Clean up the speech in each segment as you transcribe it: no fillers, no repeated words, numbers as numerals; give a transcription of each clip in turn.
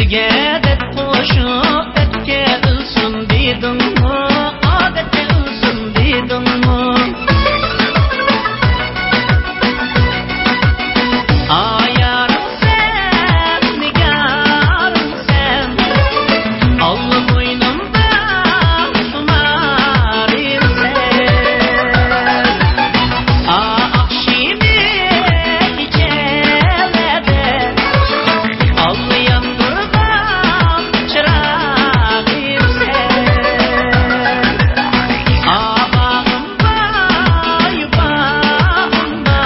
Yüzüge de koşup etke ılsın deydin mi? Adette ılsın deydin mi? Ayarım sen, nigarım sen, Allah boynumda sumarım sen. Akşimi gecemede Allah yandırdan çırağım sen. Bağımda yuvamda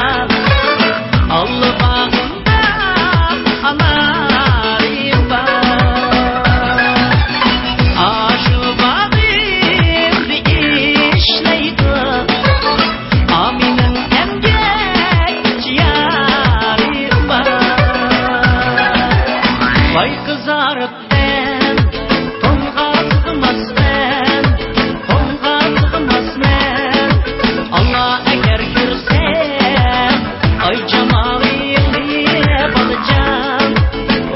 Allah bağımda anarım var. Şu bağımda işleydi Amin'in emgek yarım var. Vay kızarıp ben, tonga sığmaz ben, tonga sığmaz ben. Allah eğer görsem, ay cemalini bakacağım.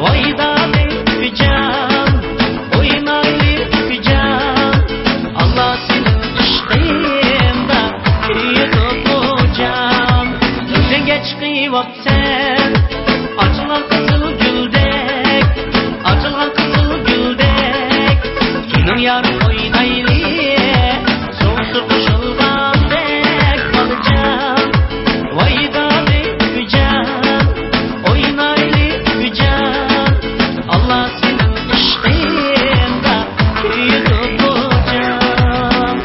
Vay da öpeceğim, oynayıp öpeceğim. Allah senin iştiğinde kıyıp olacağım. Sen geç kıyıp sen, açılan kızıl güldek, açılan kızıl güldek. Kimin yarın oynayıp, sonsuz koşuldan dek kalacağım. Vay da öpeceğim, oynayıp öpeceğim. Allah senin iştiğinde kıyıp olacağım.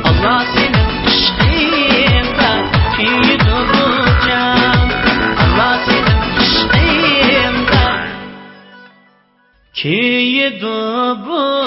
Allah senin iştiğinde kıyıp olacağım. Allah senin iştiğinde kıyıp olacağım.